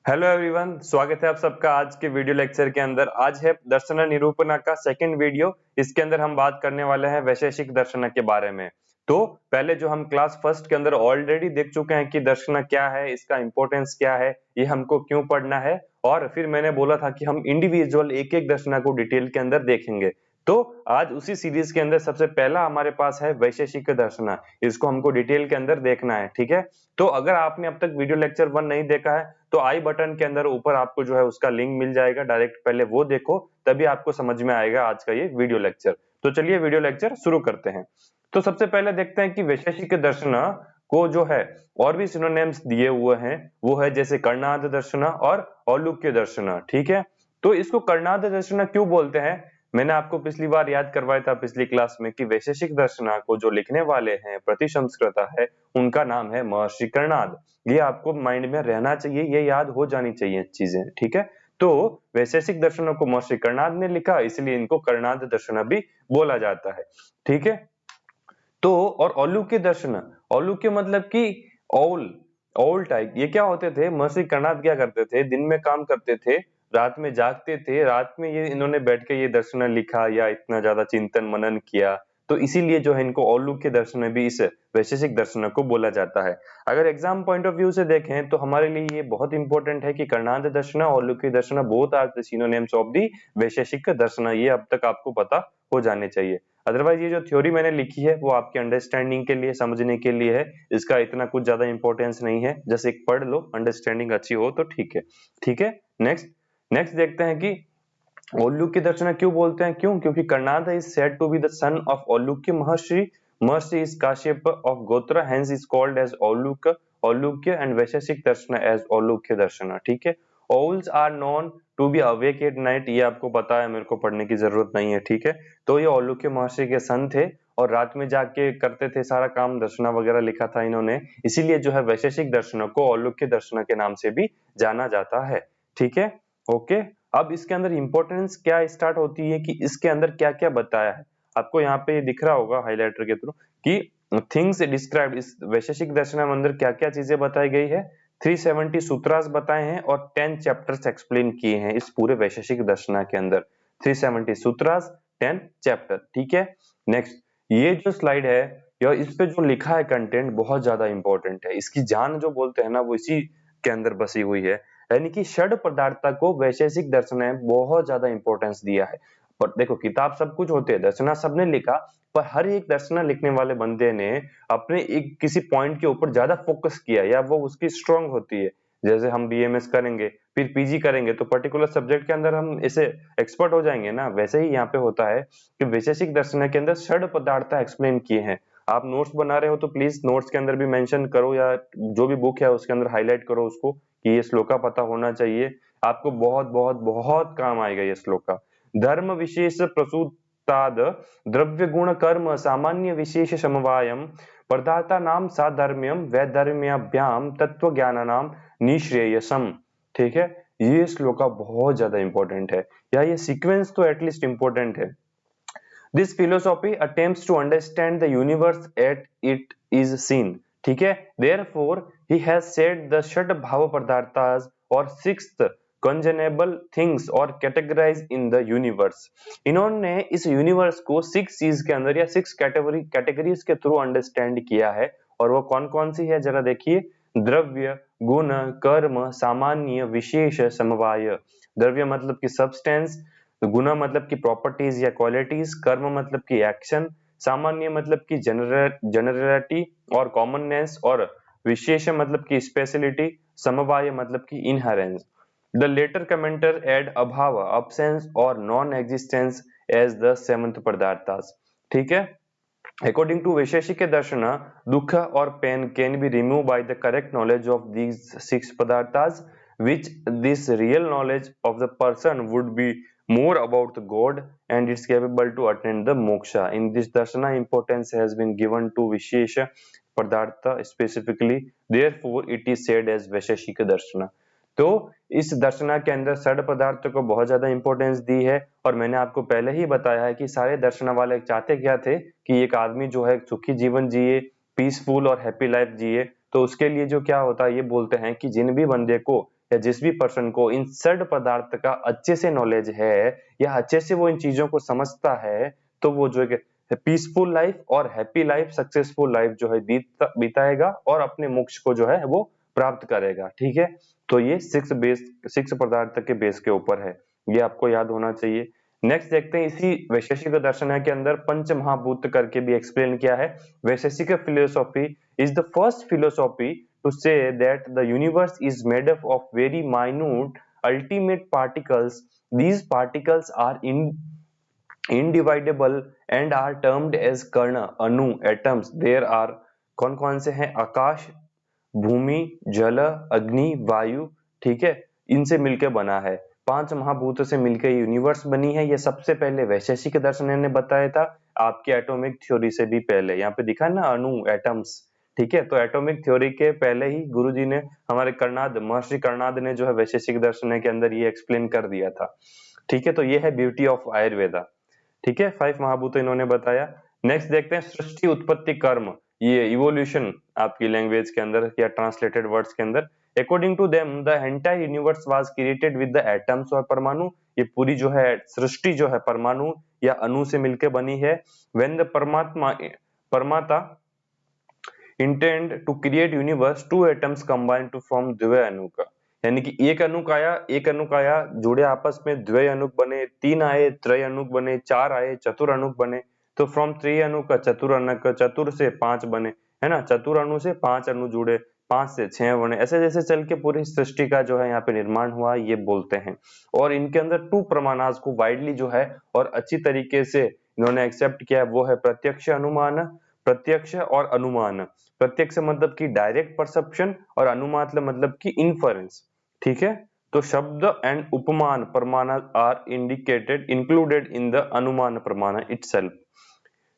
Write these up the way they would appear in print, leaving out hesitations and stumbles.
Hello everyone, स्वागत है आप सबका आज के वीडियो लेक्चर के अंदर। आज है दर्शन निरूपण का सेकंड वीडियो। इसके अंदर हम बात करने वाले हैं वैशेषिक दर्शन के बारे में। तो पहले जो हम क्लास फर्स्ट के अंदर ऑलरेडी देख चुके हैं कि दर्शन क्या है, इसका इंपॉर्टेंस क्या है, ये हमको क्यों पढ़ना है, और फिर मैंने बोला था कि हम इंडिविजुअल एक एक दर्शन को डिटेल के अंदर देखेंगे। तो आज उसी सीरीज के अंदर सबसे पहला हमारे पास है वैशेषिक दर्शन। इसको हमको डिटेल के अंदर देखना है, ठीक है। तो अगर आपने अब तक वीडियो लेक्चर 1 नहीं देखा है तो आई बटन के अंदर ऊपर आपको जो है उसका लिंक मिल जाएगा, डायरेक्ट पहले वो देखो, तभी आपको समझ में आएगा आज का ये वीडियो लेक्चर। तो चलिए वीडियो लेक्चर शुरू करते हैं। तो सबसे पहले देखते हैं कि वैशेषिक दर्शन को जो है और भी सिनोनिम्स दिए हुए हैं, वो है जैसे कर्णाद दर्शन और औलुक्य दर्शन, ठीक है। तो इसको कर्णाद दर्शन क्यों बोलते हैं, मैंने आपको पिछली बार याद करवाया था पिछली क्लास में कि वैशेषिक दर्शन को जो लिखने वाले हैं प्रतिसंस्कृता है, उनका नाम है महर्षि कर्णाद। ये आपको माइंड में रहना चाहिए, ये याद हो जानी चाहिए चीजें, ठीक है। तो वैशेषिक दर्शनों को महर्षि कर्णाद ने लिखा, इसलिए इनको कर्णाद दर्शन भी बोला जाता है, ठीक है। तो और औलुक्य दर्शन, औलुक्य मतलब कि औल, औल टाइप, ये क्या होते थे, महर्षि कर्णाद क्या करते थे, दिन में काम करते थे, रात में जागते थे, रात में ये इन्होंने बैठ के ये दर्शन लिखा या इतना ज्यादा चिंतन मनन किया, तो इसीलिए जो है इनको औलुक्य दर्शन भी इस वैशेषिक दर्शन को बोला जाता है। अगर एग्जाम पॉइंट ऑफ व्यू से देखें तो हमारे लिए ये बहुत इंपॉर्टेंट है कि कर्णाद दर्शन और औलुक्य दर्शन both are the synonyms of the Vaisheshika दर्शन, ये अब तक आपको पता हो जाने चाहिए। अदरवाइज ये जो थ्योरी मैंने लिखी है वो आपके अंडरस्टैंडिंग के लिए, समझने के लिए है, इसका इतना कुछ ज्यादा इंपॉर्टेंस नहीं है, जैसे एक पढ़ लो, अंडरस्टैंडिंग अच्छी हो तो ठीक है, ठीक है। नेक्स्ट नेक्स्ट देखते हैं कि औलुक्य दर्शन क्यों बोलते हैं, क्यों, क्योंकि Kanad is said to be the son of Aulukya महर्षि, महर्षि इज काश्यप ऑफ गोत्र, hence is called as Auluk, Aulukya, and Vaisheshika दर्शन एज औलुक्य दर्शन, ठीक है। owls are known to be awake at night, ये आपको पता है, मेरे को पढ़ने की जरूरत नहीं है, ठीक है। तो ये औलुक्य महर्षि के सन थे और रात में जाके करते थे सारा काम, दर्शन वगैरह लिखा था इन्होंने, इसीलिए जो है वैशेषिक दर्शनों को औलुक्य दर्शन के नाम से भी जाना जाता है, ठीक है। ओके, अब इसके अंदर इंपॉर्टेंस क्या स्टार्ट होती है कि इसके अंदर क्या क्या बताया है। आपको यहाँ पे दिख रहा होगा हाइलाइटर के थ्रू कि थिंग्स डिस्क्राइब्ड, इस वैशेषिक दर्शन के अंदर क्या क्या चीजें बताई गई है। 370 सूत्रास बताए हैं और 10 चैप्टर्स एक्सप्लेन किए हैं इस पूरे वैशेषिक दर्शन के अंदर। 370 सूत्रास, 10 चैप्टर, ठीक है। नेक्स्ट, ये जो स्लाइड है या इस पे जो लिखा है कंटेंट बहुत ज्यादा इंपॉर्टेंट है, इसकी जान जो बोलते हैं ना वो इसी के अंदर बसी हुई है, यानी कि षड पदार्थता को वैशेषिक दर्शन ने बहुत ज्यादा इंपॉर्टेंस दिया है। पर देखो किताब सब कुछ होते हैं, दर्शना सबने लिखा, पर हर एक दर्शना लिखने वाले बंदे ने अपने एक किसी पॉइंट के ऊपर ज्यादा फोकस किया या वो उसकी स्ट्रांग होती है। जैसे हम बीएमएस करेंगे फिर पीजी करेंगे तो पर्टिकुलर सब्जेक्ट के अंदर हम इसे एक्सपर्ट हो जाएंगे ना, वैसे ही यहाँ पे होता है कि वैशेषिक दर्शन के अंदर षड पदार्थ एक्सप्लेन किए हैं। आप नोट्स बना रहे हो तो प्लीज नोट्स के अंदर भी मेंशन करो, या जो भी बुक है उसके अंदर हाईलाइट करो उसको कि ये श्लोका पता होना चाहिए, आपको बहुत बहुत बहुत काम आएगा ये श्लोका। धर्म विशेष प्रसूताद द्रव्य गुण कर्म सामान्य विशेष समवायम पदार्था नाम साधर्म्यम वैधर्म्याभ्याम तत्व ज्ञानानाम निश्रेयसम, ठीक है। ये श्लोका बहुत ज्यादा इंपॉर्टेंट है, या ये सीक्वेंस तो एटलीस्ट इंपॉर्टेंट है। This philosophy attempts to understand the universe at it is seen, ठीक है। Therefore, he has said the षड भाव पदार्थास और sixth congeable things और categorize in the universe। इन्होंने इस यूनिवर्स को 6 चीज के अंदर या 6 कैटेगरीज के थ्रू अंडरस्टैंड किया है, और वो कौन कौन सी है जरा देखिए। द्रव्य, गुण, कर्म, सामान्य, विशेष, समवाय। द्रव्य मतलब कि सब्सटेंस, गुना मतलब की प्रॉपर्टीज या क्वालिटीज, कर्म मतलब की एक्शन, सामान्य मतलब की जनरलिटी और कॉमननेस, और विशेष मतलब की स्पेशलिटी, समवाय मतलब की inherence. The later commentator add अभाव, absence और non existence as the seventh पदार्थास, ठीक है। According to वैशेषिक दर्शन, दुख और pain can be removed by the correct knowledge of these 6 padarthas, which this real knowledge of the person would be more about the God and it's capable to attain the moksha. In this darshana, importance has been given to Vishesha Padartha specifically, therefore it is said as वैशेषिक दर्शन। तो इस दर्शना के अंदर षड पदार्थ को बहुत ज्यादा importance दी है, और मैंने आपको पहले ही बताया है कि सारे दर्शना वाले चाहते क्या थे कि एक आदमी जो है सुखी जीवन जिए, पीसफुल और हैप्पी लाइफ जिए। तो उसके लिए जो क्या होता है ये बोलते हैं कि जिन भी बंदे को या जिस भी पर्सन को इन सड़ पदार्थ का अच्छे से नॉलेज है या अच्छे से वो इन चीजों को समझता है, तो वो जो है पीसफुल लाइफ और हैप्पी लाइफ, सक्सेसफुल लाइफ जो है बिताएगा और अपने मोक्ष को जो है वो प्राप्त करेगा। ठीक है, तो ये सिक्स पदार्थ के बेस के ऊपर है, ये आपको याद होना चाहिए। नेक्स्ट देखते हैं, इसी वैशेषिक दर्शन के अंदर पंच महाभूत करके भी एक्सप्लेन किया है। Vaisheshika philosophy is the first philosophy to say that the universe is made up of very minute ultimate particles. These particles are indivisible and are termed as कण, अणु, एटम्स। There are कौन कौन से हैं? आकाश, भूमि, जल, अग्नि, वायु। ठीक है, इनसे मिलकर बना है। 5 महाभूतों से मिलकर यूनिवर्स बनी है। ये सबसे पहले वैशेषिक दर्शन ने बताया था, आपके एटॉमिक थ्योरी से भी पहले। यहाँ पे दिखा ना अणु, एटम्स। ठीक है, तो एटॉमिक थ्योरी के पहले ही गुरुजी ने, हमारे कर्णाद, महर्षि कर्णाद ने जो है वैशेषिक दर्शन के अंदर ये एक्सप्लेन कर दिया था। ठीक है, तो ये है ब्यूटी ऑफ आयुर्वेदा। ठीक है, 5 महाभूत इन्होंने बताया। नेक्स्ट देखते हैं सृष्टि, उत्पत्ति, कर्म, ये इवोल्यूशन आपकी लैंग्वेज के अंदर या ट्रांसलेटेड वर्ड्स के अंदर। According to them the entire universe was created with the atoms और परमाणु। ये पूरी जो है सृष्टि जो है परमाणु या अणु से मिलकर बनी है। व्हेन द परमाता intend to create universe, 2 atoms combine to form द्वय अणुक। यानी कि एक अणुक आया, जुड़े आपस में, द्वय अणुक बने, 3 आए, त्रय अणुक बने, 4 आए, चतुर अणुक बने। तो फ्रॉम 3 अणुक चतुर अणुक, चतुर से 5 बने, है ना, चतुर अणु से 5 अणु जुड़े, 5 से 6 बने। ऐसे जैसे चल के पूरी सृष्टि का जो है यहाँ पे निर्माण हुआ, ये बोलते हैं। और इनके अंदर 2 प्रमाणास को वाइडली जो है और अच्छी तरीके से इन्होंने एक्सेप्ट किया, वो है प्रत्यक्ष अनुमान, प्रत्यक्ष और अनुमान। प्रत्यक्ष मतलब की डायरेक्ट परसेप्शन और अनुमान मतलब की इन्फरेंस। ठीक है, तो शब्द एंड उपमान प्रमाण आर इंक्लूडेड इन द अनुमान प्रमाण इटसेल्फ।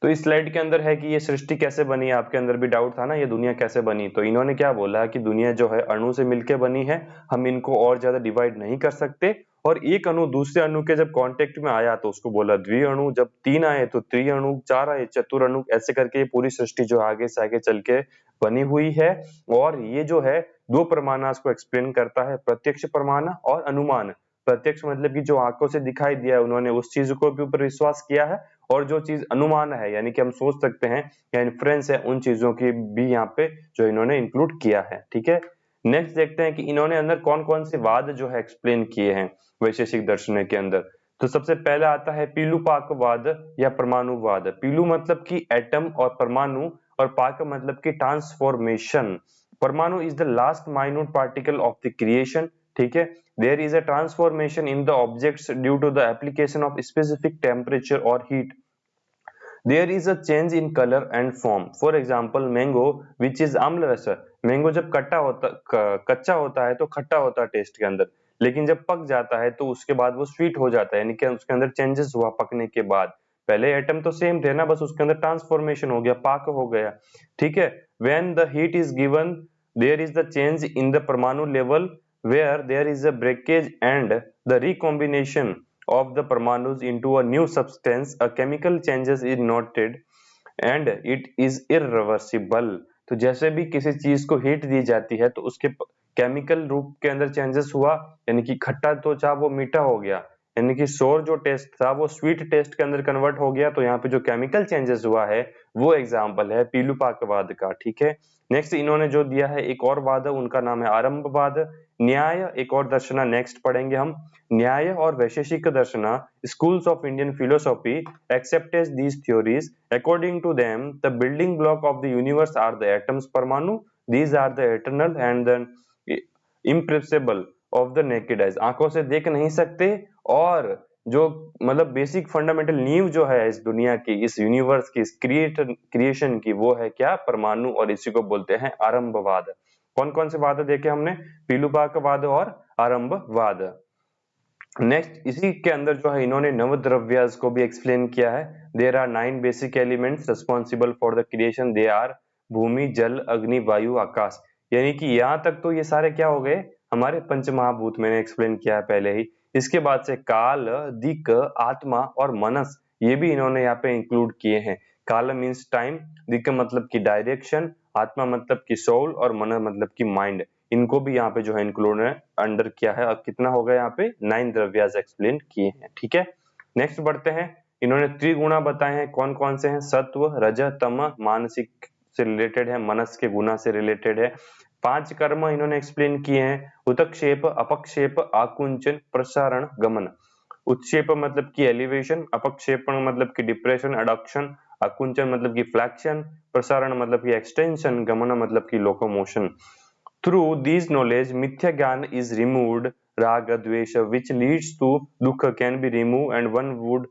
तो इस स्लाइड के अंदर है कि ये सृष्टि कैसे बनी, आपके अंदर भी डाउट था ना, ये दुनिया कैसे बनी। तो इन्होंने क्या बोला कि दुनिया जो है अणु से मिलकर बनी है, हम इनको और ज्यादा डिवाइड नहीं कर सकते। और एक अणु दूसरे अणु के जब कांटेक्ट में आया तो उसको बोला द्विअणु, जब 3 आए तो त्रिअणु, 4 आए चतुरणु, ऐसे करके ये पूरी सृष्टि जो आगे से आगे चल के बनी हुई है। और ये जो है 2 प्रमाणास को एक्सप्लेन करता है, प्रत्यक्ष प्रमाण और अनुमान। प्रत्यक्ष मतलब कि जो आंखों से दिखाई दिया, उन्होंने उस चीज को भी ऊपर विश्वास किया है। और जो चीज अनुमान है, यानी कि हम सोच सकते हैं या इन्फ्रेंस है, उन चीजों की भी यहाँ पे जो इन्होंने इंक्लूड किया है। ठीक है, नेक्स्ट देखते हैं कि इन्होंने अंदर कौन कौन से वाद जो है एक्सप्लेन किए हैं वैशेषिक दर्शन के अंदर। तो सबसे पहला आता है पीलुपाकवाद या परमाणुवाद। पीलू मतलब कि एटम और परमाणु, और पाक मतलब कि ट्रांसफॉर्मेशन। परमाणु is the last minute particle of the creation. ठीक है, there is a transformation in the objects due to the application of specific temperature or heat. There is a change in color and form. For example, mango which is आम्ल रस। Mango जब कच्चा होता है तो खट्टा होता है टेस्ट के अंदर, लेकिन जब पक जाता है तो उसके बाद वो स्वीट हो जाता है, यानी कि उसके अंदर चेंजेस हुआ पकने के बाद। पहले एटम तो सेम थे ना, बस उसके अंदर ट्रांसफॉर्मेशन हो गया, पाक हो गया। ठीक है, when the heat is given, there is the change in the परमाणु level where there is a breakage and the recombination of the parmanus into a new substance. A chemical changes is noted and it is irreversible. तो जैसे भी किसी चीज को heat दी जाती है तो उसके केमिकल रूप के अंदर चेंजेस हुआ, यानी कि खट्टा तो चाहे वो मीठा हो गया, यानी कि सोर जो टेस्ट था वो स्वीट टेस्ट के अंदर कन्वर्ट हो गया। तो यहाँ पे जो केमिकल चेंजेस हुआ है वो एग्जाम्पल है पीलुपाकवाद का। ठीक है, नेक्स्ट इन्होंने जो दिया है एक और वाद है, उनका नाम है आरंभवाद। न्याय एक और दर्शना नेक्स्ट पढ़ेंगे हम। न्याय और वैशेषिक दर्शना, schools of Indian philosophy accepted these theories. According to them the building block of the universe are the atoms, परमाणु। These are the eternal and the impressible of the naked eyes. आंखों से देख नहीं सकते, और जो मतलब बेसिक फंडामेंटल नींव जो है इस दुनिया की, इस यूनिवर्स की, इस क्रिएशन की, वो है क्या? परमाणु। और इसी को बोलते हैं आरंभवाद। कौन कौन से वाद देखे हमने? पीलुपाकवाद और आरंभवाद। नेक्स्ट इसी के अंदर जो है इन्होंने नवद्रव्यास को भी एक्सप्लेन किया है। There are 9 basic elements responsible for the creation. They are भूमि, जल, अग्नि, वायु, आकाश। यानी कि यहाँ तक तो ये सारे क्या हो गए? हमारे पंच महाभूत, मैंने एक्सप्लेन किया है पहले ही। इसके बाद से काल, दिक, आत्मा और मनस, ये भी इन्होंने यहाँ पे इंक्लूड किए हैं। काल मीन्स टाइम, दिक मतलब की डायरेक्शन, आत्मा मतलब की सोल, और मन मतलब की माइंड। इनको भी यहाँ पे जो है इंक्लूड अंडर किया है। अब कितना हो गया यहाँ पे 9 द्रव्यास एक्सप्लेन किए हैं। ठीक है, नेक्स्ट बढ़ते हैं। इन्होंने त्रिगुणा बताए हैं, कौन कौन से हैं? सत्व, रज, तम, मानसिक से रिलेटेड है, मनस के गुना से रिलेटेड है। 5 कर्म इन्होंने एक्सप्लेन किए हैं, उत्क्षेप, अपक्षेप, आकुंचन, प्रसारण, गमन। उत्क्षेप मतलब कि एलिवेशन, अपक्षेपण मतलब कि डिप्रेशन, एडक्शन, आकुंचन मतलब कि फ्लैक्शन, प्रसारण मतलब कि एक्सटेंशन, गमन मतलब कि लोकोमोशन। थ्रू दिस नॉलेज मिथ्या ज्ञान इज रिमूव्ड, राग द्वेष which leads to dukha can be removed and one would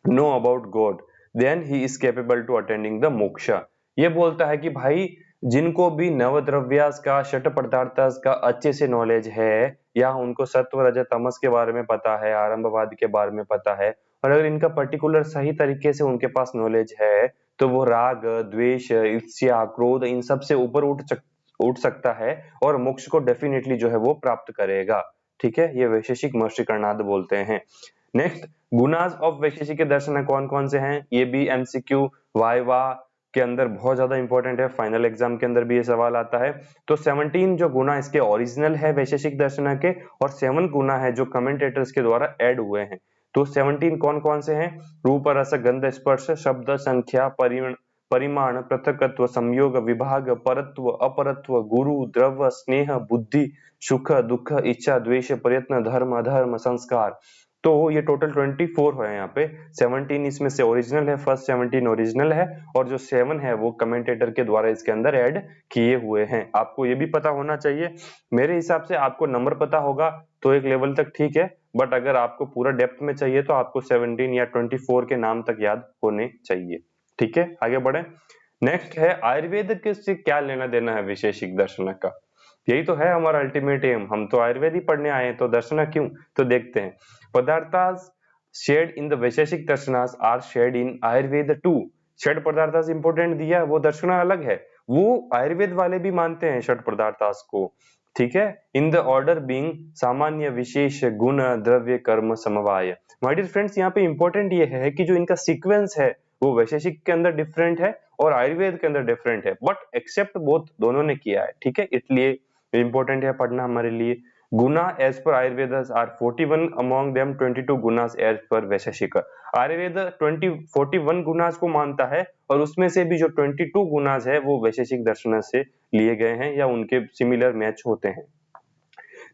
know about God, then he is capable to attaining the moksha। ये बोलता है कि भाई जिनको भी नवद्रव्यास का, षट पदार्थास का अच्छे से नॉलेज है, या उनको सत्व रज तमस के बारे में पता है, आरंभवाद के बारे में पता है, और अगर इनका पर्टिकुलर सही तरीके से उनके पास नॉलेज है, तो वो राग द्वेष ईर्ष्या क्रोध इन सब से ऊपर उठ सकता है और मोक्ष को डेफिनेटली जो है वो प्राप्त करेगा। ठीक है, ये वैशेषिक महर्षि कर्णाद बोलते हैं। नेक्स्ट, गुणाज ऑफ वैशेषिक दर्शन कौन कौन से हैं? ये भी एमसीक्यू वाइवा के अंदर बहुत ज्यादा इंपॉर्टेंट है, फाइनल एग्जाम के अंदर भी ये सवाल आता है। तो 17 जो गुना इसके ओरिजिनल है वैशेषिक दर्शन के, और 7 गुना है जो कमेंटेटर्स के द्वारा ऐड हुए हैं। तो 17 कौन कौन से हैं? रूप, रस, गंध, स्पर्श, शब्द, संख्या, परिमाण, पृथकत्व, संयोग, विभाग, परत्व, अपरत्व, गुरु, द्रव्य, स्नेह, बुद्धि, सुख, दुख, इच्छा, द्वेष, प्रयत्न, धर्म, अधर्म, संस्कार। तो ये टोटल 24 है यहाँ पे। 17 इसमें से ओरिजिनल है, फर्स्ट 17 ओरिजिनल है, और जो 7 है वो कमेंटेटर के द्वारा इसके अंदर ऐड किए हुए हैं। आपको ये भी पता होना चाहिए, मेरे हिसाब से आपको नंबर पता होगा तो एक लेवल तक ठीक है, बट अगर आपको पूरा डेप्थ में चाहिए तो आपको 17 या 24 के नाम तक याद होने चाहिए। ठीक है, आगे बढ़े। नेक्स्ट है आयुर्वेद के से क्या लेना देना है वैशेषिक दर्शन का? यही तो है हमारा अल्टीमेट एम, हम तो आयुर्वेद ही पढ़ने आए हैं, तो दर्शन क्यों? तो देखते हैं। पदार्थास शेड इन द वैशेषिक दर्शनास are shared in Ayurveda too. षड पदार्थास इंपोर्टेंट दिया, वो दर्शना अलग है, वो आयुर्वेद वाले भी मानते हैं षड पदार्थास को। ठीक है, इन द ऑर्डर बीइंग सामान्य, विशेष, गुण, द्रव्य, कर्म, समवाय। माय डियर फ्रेंड्स, यहाँ पे इंपॉर्टेंट ये है कि जो इनका सीक्वेंस है वो वैशेषिक के अंदर डिफरेंट है और आयुर्वेद के अंदर डिफरेंट है, बट एक्सेप्ट बोथ दोनों ने किया है। ठीक है, इसलिए इंपॉर्टेंट है पढ़ना हमारे लिए। गुना as per Ayurveda are 41, among them 22 गुनास एज पर वैशेषिक। आयुर्वेद 41 गुनास को मानता है, और उसमें से भी जो 22 गुनास है वो वैशेषिक दर्शन से लिए गए हैं या उनके सिमिलर मैच होते हैं।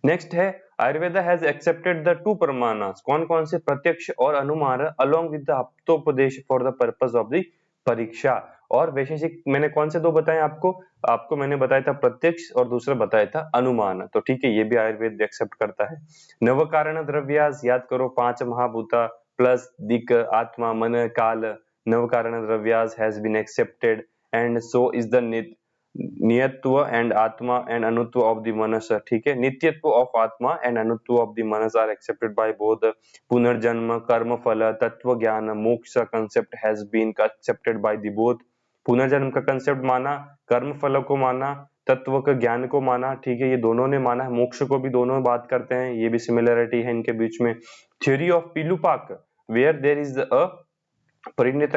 नेक्स्ट है आयुर्वेदा हैज एक्सेप्टेड द 2 प्रमाणास। कौन कौन से? प्रत्यक्ष और अनुमान, अलोंग विद द आप्तोपदेश for the purpose of the परीक्षा। और वैशेषिक मैंने कौन से 2 बताए आपको मैंने बताया था प्रत्यक्ष और दूसरा बताया था अनुमान। तो ठीक है, ये भी आयुर्वेद एक्सेप्ट करता है। नव कारण द्रव्यास, याद करो 5 महाभूता प्लस दिक, आत्मा, मन, काल। नव कारण द्रव्यास has been accepted, and so is the नियत्व एंड आत्मा एंड अनुत्व ऑफ द मनस। ठीक है, नित्यत्व ऑफ आत्मा एंड अनुत्व ऑफ द मनस आर एक्सेप्टेड बाय बोथ। पुनर्जन्म, कर्म फल, तत्व ज्ञान, मोक्ष concept has been accepted by the both. पुनर्जन्म का कंसेप्ट माना, कर्म फल को माना, तत्व का ज्ञान को माना। ठीक है, ये दोनों ने माना है, मोक्ष को भी दोनों बात करते हैं, ये भी सिमिलरिटी है इनके बीच में। थ्योरी ऑफ पिलुपाक, वेयर देयर इज अ परिणत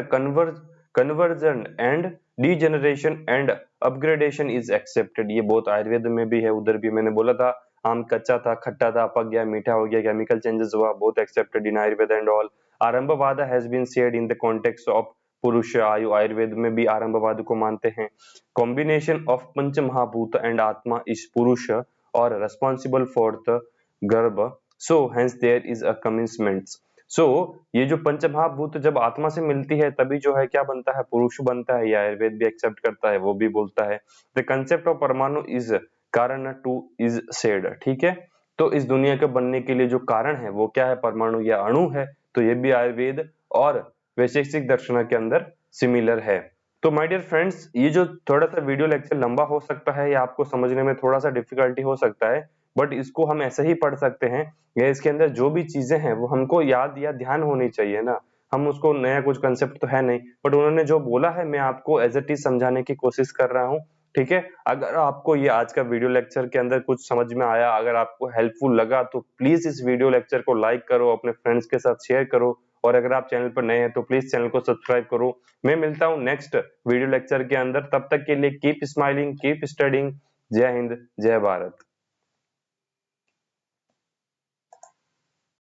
conversion and degeneration and upgradation is accepted. ये बहुत आयुर्वेद में भी है, उधर भी मैंने बोला था आम कच्चा था, खट्टा था, पक गया, मीठा हो गया, केमिकल चेंजेस हुआ, बहुत accepted in Ayurveda and all. आरंभवाद has been said in the context of पुरुष आयु। आयुर्वेद में भी आरंभवाद को मानते हैं। कॉम्बिनेशन ऑफ पंच महाभूत एंड आत्मा इज पुरुष और रेस्पॉन्सिबल फॉर द गर्भ, so hence there is a commencement. So ये जो पंचमहाभूत जब आत्मा से मिलती है तभी जो है क्या बनता है? पुरुष बनता है। ये आयुर्वेद भी एक्सेप्ट करता है, वो भी बोलता है। द कंसेप्ट ऑफ परमाणु इज कारण टू इज सेड। ठीक है, तो इस दुनिया के बनने के लिए जो कारण है वो क्या है? परमाणु या अणु है। तो ये भी आयुर्वेद और वैशेषिक दर्शन के अंदर सिमिलर है। तो माय डियर फ्रेंड्स, ये जो थोड़ा सा वीडियो लेक्चर लंबा हो सकता है या आपको समझने में थोड़ा सा डिफिकल्टी हो सकता है, बट इसको हम ऐसे ही पढ़ सकते हैं, या इसके अंदर जो भी चीजें हैं वो हमको याद या ध्यान होनी चाहिए ना। हम उसको नया कुछ कंसेप्ट तो है नहीं, बट उन्होंने जो बोला है मैं आपको एज इट इज समझाने की कोशिश कर रहा हूँ। ठीक है, अगर आपको ये आज का वीडियो लेक्चर के अंदर कुछ समझ में आया, अगर आपको हेल्पफुल लगा, तो प्लीज इस वीडियो लेक्चर को लाइक करो, अपने फ्रेंड्स के साथ शेयर करो, और अगर आप चैनल पर नए हैं तो प्लीज चैनल को सब्सक्राइब करो। मैं मिलता हूँ नेक्स्ट वीडियो लेक्चर के अंदर, तब तक के लिए कीप स्माइलिंग, कीप स्टडिंग, जय हिंद, जय भारत।